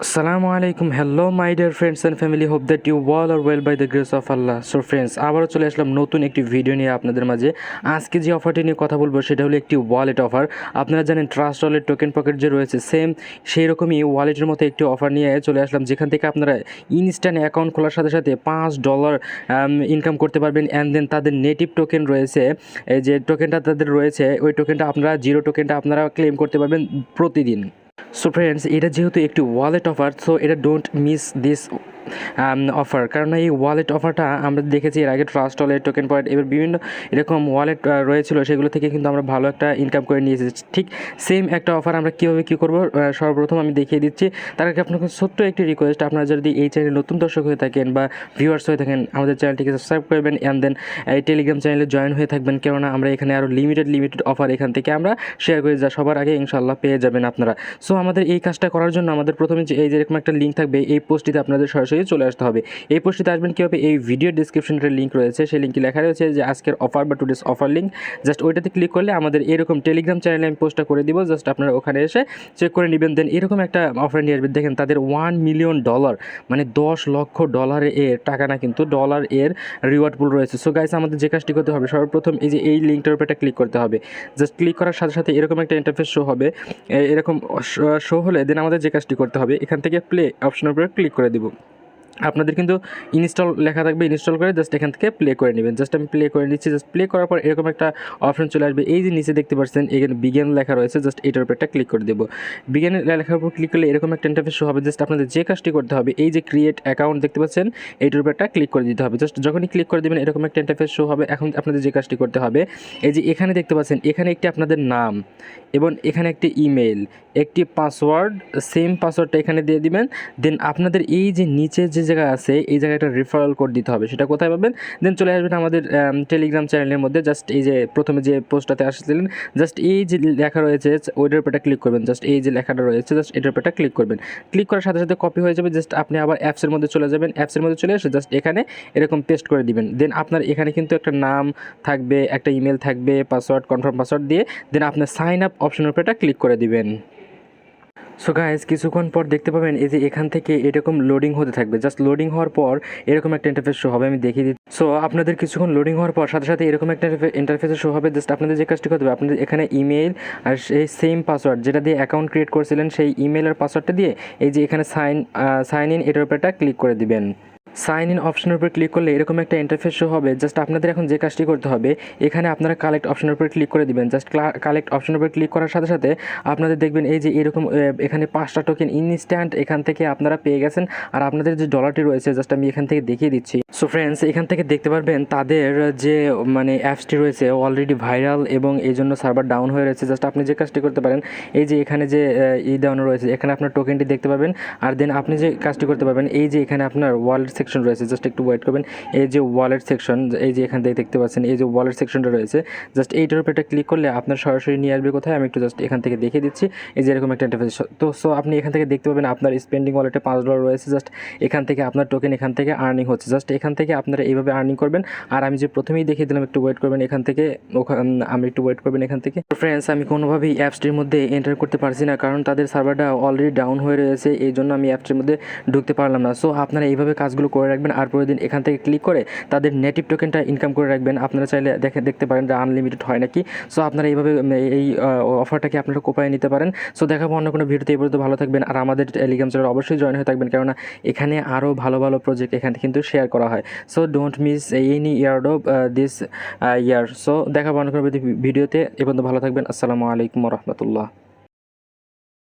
Assalamualaikum. Hello my dear friends and family. Hope that you all are well by the grace of Allah. So friends, আবারও চলে আসলাম নতুন একটি video নিয়ে আপনাদের মাঝে। আজকে যে অফারটি নিয়ে কথা বলবো সেটা হলো একটি ওয়ালেট অফার। আপনারা জানেন ট্রাস্ট ওয়ালেট টোকেন পকেট যে রয়েছে সেম সেই রকমই ওয়ালেটের মতো একটি অফার নিয়ে চলে আসলাম, যেখান থেকে আপনারা ইনস্ট্যান্ট অ্যাকাউন্ট খোলার সাথে সাথে $5 ইনকাম করতে পারবেন। অ্যান্ড দেন তাদের নেটিভ টোকেন রয়েছে, এই যে টোকেনটা তাদের রয়েছে ওই টোকেনটা আপনারা জিরো টোকেনটা আপনারা ক্লেম করতে পারবেন প্রতিদিন। সো ফ্রেন্ডস, এটা যেহেতু একটি ওয়ালেট অফার, সো এটা ডোন্ট মিস দিস অফার, কারণ এই ওয়ালেট অফারটা আমরা দেখেছি এর আগে ট্রাস্ট ওয়ালেট টোকেন পয়েন্ট এবার বিভিন্ন এরকম ওয়ালেট রয়েছিল, সেগুলো থেকে কিন্তু আমরা ভালো একটা ইনকাম করে নিয়ে এসেছি। ঠিক সেম একটা অফার আমরা কীভাবে কী করবো সর্বপ্রথম আমি দেখিয়ে দিচ্ছি। তার আগে আপনাকে ছোট্ট একটি রিকোয়েস্ট, আপনারা যদি এই চ্যানেলে নতুন দর্শক হয়ে থাকেন বা ভিউয়ার্স হয়ে থাকেন, আমাদের চ্যানেলটিকে সাবস্ক্রাইব করবেন অ্যান্ড দেন এই টেলিগ্রাম চ্যানেলে জয়েন হয়ে থাকবেন, কেননা আমরা এখানে আরও লিমিটেড অফার এখান থেকে আমরা শেয়ার করে যা সবার আগে ইনশাল্লাহ পেয়ে যাবেন আপনারা। সো আমাদের এই কাজটা করার জন্য আমাদের প্রথমে যে এই যেরকম একটা লিঙ্ক থাকবে এই পোস্টটিতে আপনাদের সরাসরি চলে আসতে হবে। এই পোস্টটিতে আসবেন কীভাবে, এই ভিডিও ডিসক্রিপশনের লিঙ্ক রয়েছে, সেই লিঙ্কে লেখা রয়েছে যে আজকের অফার বা টুডেস অফার লিঙ্ক। জাস্ট ওইটাতে ক্লিক করলে আমাদের এরকম টেলিগ্রাম চ্যানেলে আমি পোস্টটা করে দিব, জাস্ট আপনারা ওখানে এসে চেক করে নেবেন। দেন এরকম একটা অফার নিয়ে আসবেন। দেখেন তাদের $1 মিলিয়ন মানে $10 লক্ষ এর টাকা না, কিন্তু ডলার এর রিওয়ার্ড পুল রয়েছে। সো গাইস, আমাদের যে কাজটি করতে হবে সর্বপ্রথম এই যে এই লিঙ্কটার উপর একটা ক্লিক করতে হবে। জাস্ট ক্লিক করার সাথে সাথে এরকম একটা ইন্টারফেস শো হবে। এরকম শো হলে দেন আমাদের যে কাজটি করতে হবে এখান থেকে প্লে অপশনের উপরে ক্লিক করে দিব। আপনাদের কিন্তু ইনস্টল লেখা থাকবে, ইনস্টল করে জাস্ট এখান থেকে প্লে করে নেবেন। জাস্ট আমি প্লে করে নিচ্ছি। জাস্ট প্লে করার পর এরকম একটা অপশন চলে আসবে। এই যে নিচে দেখতে পাচ্ছেন এখানে বিগিন লেখা রয়েছে, জাস্ট এটার উপর একটা ক্লিক করে দেবো। বিগিন লেখার উপর ক্লিক করলে এরকম একটা ইন্টারফেস শো হবে। জাস্ট আপনাদের যে কাজটি করতে হবে এই যে ক্রিয়েট অ্যাকাউন্ট দেখতে পাচ্ছেন এইটার উপর একটা ক্লিক করে দিতে হবে। জাস্ট যখনই ক্লিক করে দেবেন এরকম একটা ইন্টারফেস শো হবে। এখন আপনাদের যে কাজটি করতে হবে এই যে এখানে দেখতে পাচ্ছেন এখানে একটি আপনাদের নাম এবং এখানে একটি ইমেল, একটি পাসওয়ার্ড, সেম পাসওয়ার্ডটা এখানে দিয়ে দিবেন। দেন আপনাদের এই যে নিচে যে জায়গা আছে এই জায়গায় একটা রেফারেল কোড দিতে হবে। সেটা কোথায় পাবেন? দেন চলে আসবেন আমাদের টেলিগ্রাম চ্যানেলের মধ্যে। জাস্ট এই যে প্রথমে যে পোস্টটাতে আসছিলেন জাস্ট এই যে লেখা রয়েছে ওইটার উপর একটা ক্লিক করবেন। জাস্ট এই যে লেখাটা রয়েছে জাস্ট এটার উপর একটা ক্লিক করবেন। ক্লিক করার সাথে সাথে কপি হয়ে যাবে। জাস্ট আপনি আবার অ্যাপসের মধ্যে চলে যাবেন। অ্যাপসের মধ্যে চলে এসে জাস্ট এখানে এরকম পেস্ট করে দিবেন। দেন আপনার এখানে কিন্তু একটা নাম থাকবে, একটা ইমেল থাকবে, পাসওয়ার্ড কনফার্ম পাসওয়ার্ড দিয়ে দেন আপনার সাইন আপ অপশনের উপর একটা ক্লিক করে দিবেন। সো গাইস, কিছুক্ষণ পর দেখতে পাবেন এই যে এখান থেকে এরকম লোডিং হতে থাকবে। জাস্ট লোডিং হওয়ার পর এরকম একটা ইন্টারফেস শো হবে, আমি দেখিয়ে দিই। সো আপনাদের কিছুক্ষণ লোডিং হওয়ার পর সাথে সাথে এরকম একটা ইন্টারফেস শো হবে। জাস্ট আপনাদের যে কাজটি করতে হবে আপনাদের এখানে ইমেল আর সেই সেম পাসওয়ার্ড যেটা দিয়ে অ্যাকাউন্ট ক্রিয়েট করেছিলেন সেই ইমেল আর পাসওয়ার্ডটা দিয়ে এই যে এখানে সাইন ইন এটার উপর একটা ক্লিক করে দিবেন। সাইন ইন অপশনের উপর ক্লিক করলে এরকম একটা ইন্টারফেস শো হবে। জাস্ট আপনাদের এখন যে কাজটি করতে হবে এখানে আপনারা কালেক্ট অপশনের উপর ক্লিক করে দিবেন। জাস্ট কালেক্ট অপশনের উপর ক্লিক করার সাথে সাথে আপনাদের দেখবেন এই যে এরকম এখানে 5টা টোকেন ইনস্ট্যান্ট এখান থেকে আপনারা পেয়ে গেছেন। আর আপনাদের যে ডলারটি রয়েছে জাস্ট আমি এখান থেকে দেখিয়ে দিচ্ছি। সো ফ্রেন্ডস, এখান থেকে দেখতে পারবেন তাদের যে অ্যাপসটি রয়েছে অলরেডি ভাইরাল এবং এই জন্য সার্ভার ডাউন হয়ে রয়েছে। জাস্ট আপনি যে কাজটি করতে পারেন এই যে এখানে যে ডাউন রয়েছে এখানে আপনার টোকেনটি দেখতে পাবেন। আর দেন আপনি যে কাজটি করতে পারবেন এই যে এখানে আপনার ওয়ালেট সেকশন রয়েছে, জাস্ট একটু ওয়েট করবেন। এই যে ওয়ালেট সেকশন এই যে এখান থেকে দেখতে পাচ্ছেন এই যে ওয়ালেট সেকশনটা রয়েছে জাস্ট এইটার উপর একটা ক্লিক করলে আপনার সরাসরি নিয়ে আসবে কোথায়, আমি একটু জাস্ট এখান থেকে দেখিয়ে দিচ্ছি। এই যে এরকম একটা ইন্টারফেস। তো সো আপনি এখান থেকে দেখতে পাবেন আপনার স্পেন্ডিং ওয়ালেটে $5 রয়েছে। জাস্ট এখান থেকে আপনার টোকেন এখান থেকে আর্নিং হচ্ছে। জাস্ট এখান থেকে আপনারা এইভাবে আর্নিং করবেন। আর আমি যে প্রথমেই দেখিয়ে দিলাম একটু ওয়েট করবেন এখান থেকে, আমি একটু ওয়েট করবেন এখান থেকে। ফ্রেন্ডস, আমি কোনোভাবেই অ্যাপসটির মধ্যে এন্টার করতে পারছি না, কারণ তাদের সার্ভারটা অলরেডি ডাউন হয়ে রয়েছে, এই জন্য আমি অ্যাপসটির মধ্যে ঢুকতে পারলাম না। সো আপনারা এইভাবে কাজগুলো করে রাখবেন আর প্রতিদিন এখান থেকে ক্লিক করে তাদের নেটিভ টোকেনটা ইনকাম করে রাখবেন। আপনারা চাইলে দেখতে পারেন যে আনলিমিটেড হয় নাকি। সো আপনারা এইভাবে এই অফারটাকে আপনারা কোপায় নিতে পারেন। সো দেখাবো অন্য কোনো ভিডিওতে। এই পর্যন্ত ভালো থাকবেন আর আমাদের টেলিগ্রাম চ্যানেল অবশ্যই জয়েন হয়ে থাকবেন, কেননা এখানে আরও ভালো ভালো প্রজেক্ট এখানে কিন্তু শেয়ার করা হয়। So don't miss any airdrop this year. So দেখাবো অন্য কোনো ভিডিওতে। এই পর্যন্ত ভালো থাকবেন। আসসালামু আলাইকুম ওয়া রাহমাতুল্লাহ।